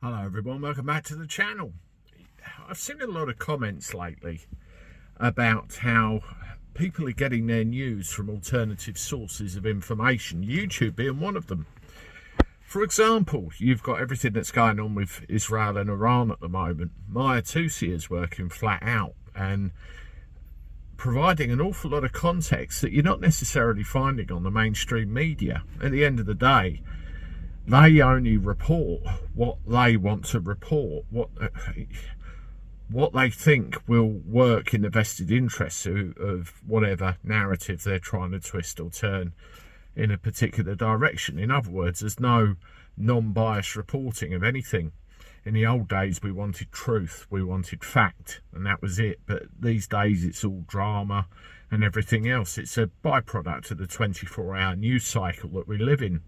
Hello everyone, welcome back to the channel. I've seen a lot of comments lately about how people are getting their news from alternative sources of information, YouTube being one of them. For example, you've got everything that's going on with Israel and Iran at the moment. Maya Tusi is working flat out and providing an awful lot of context that you're not necessarily finding on the mainstream media. At the end of the day, they only report what they want to report, what they think will work in the vested interests of whatever narrative they're trying to twist or turn in a particular direction. In other words, there's no non-biased reporting of anything. In the old days, we wanted truth, we wanted fact, and that was it. But these days, it's all drama and everything else. It's a byproduct of the 24-hour news cycle that we live in.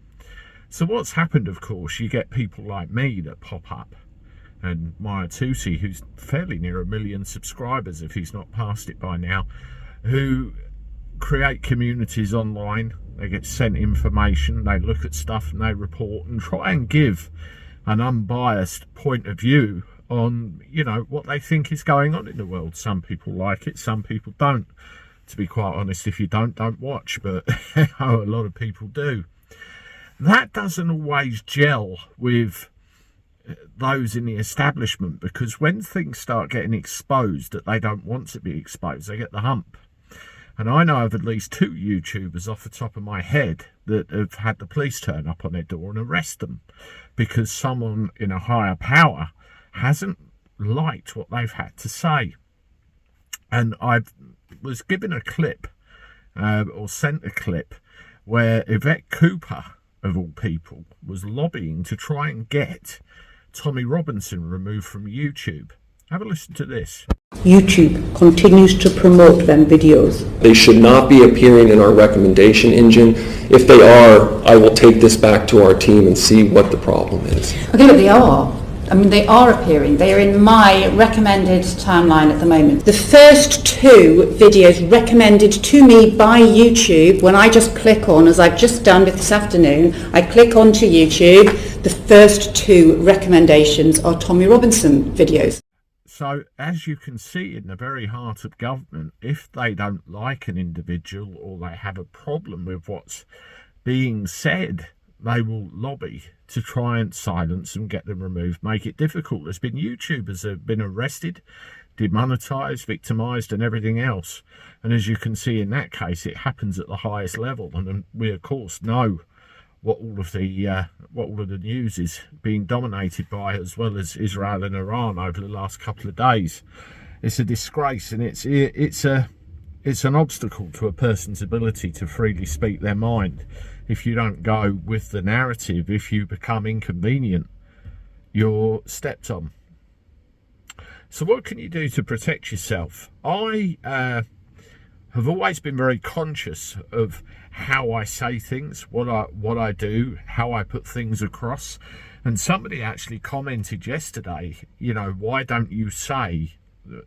So what's happened, of course, you get people like me that pop up, and Maya Tusi, who's fairly near 1 million subscribers if he's not past it by now, who create communities online. They get sent information, they look at stuff and they report and try and give an unbiased point of view on, you know, what they think is going on in the world. Some people like it, some people don't. To be quite honest, if you don't watch, but a lot of people do. That doesn't always gel with those in the establishment, because when things start getting exposed that they don't want to be exposed, they get the hump. And I know of at least 2 YouTubers off the top of my head that have had the police turn up on their door and arrest them because someone in a higher power hasn't liked what they've had to say. And I was given a clip, or sent a clip, where Yvette Cooper, of all people, was lobbying to try and get Tommy Robinson removed from YouTube. Have a listen to this. YouTube continues to promote them videos. They should not be appearing in our recommendation engine. If they are, I will take this back to our team and see what the problem is. Okay, but they are. I mean, they are appearing. They are in my recommended timeline at the moment. The first 2 videos recommended to me by YouTube, when I just click on, as I've just done this afternoon, I click onto YouTube, the first 2 recommendations are Tommy Robinson videos. So, as you can see, in the very heart of government, if they don't like an individual or they have a problem with what's being said, they will lobby to try and silence and get them removed, make it difficult. There's been YouTubers that have been arrested, demonetized, victimized and everything else. And as you can see in that case, it happens at the highest level. And we, of course, know what all of the news is being dominated by, as well as Israel and Iran over the last couple of days. It's a disgrace, and it's an obstacle to a person's ability to freely speak their mind. If you don't go with the narrative, if you become inconvenient, you're stepped on. So what can you do to protect yourself? I have always been very conscious of how I say things, what I do, how I put things across. And somebody actually commented yesterday, you know, why don't you say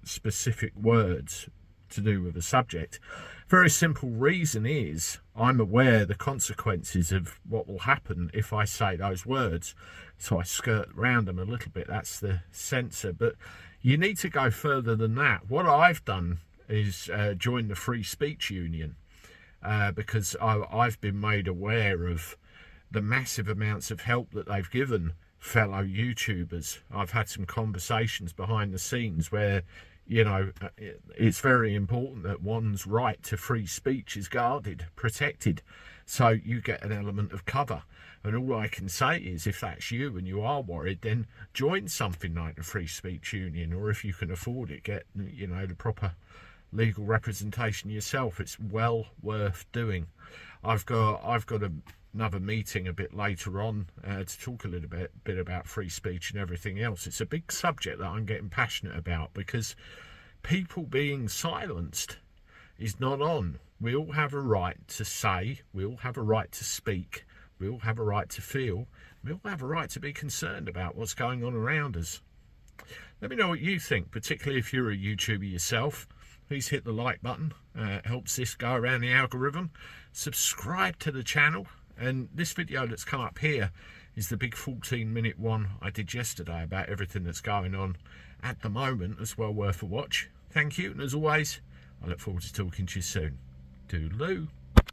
specific words to do with the subject? Very simple reason is I'm aware the consequences of what will happen if I say those words, so I skirt around them a little bit. That's the censor. But you need to go further than that. What I've done is join the Free Speech Union, because I've been made aware of the massive amounts of help that they've given fellow YouTubers. I've had some conversations behind the scenes where, you know, it's very important that one's right to free speech is guarded, protected, so you get an element of cover. And all I can say is, if that's you and you are worried, then join something like the Free Speech Union, or if you can afford it, get, you know, the proper legal representation yourself. It's well worth doing. I've got another meeting a bit later on to talk a little bit about free speech and everything else. It's a big subject that I'm getting passionate about, because people being silenced is not on. We all have a right to say, we all have a right to speak, we all have a right to feel, we all have a right to be concerned about what's going on around us. Let me know what you think, particularly if you're a YouTuber yourself. Please hit the like button, it helps this go around the algorithm. Subscribe to the channel, and this video that's come up here is the big 14-minute one I did yesterday about everything that's going on at the moment as well worth a watch. Thank you, and as always, I look forward to talking to you soon. Toodaloo.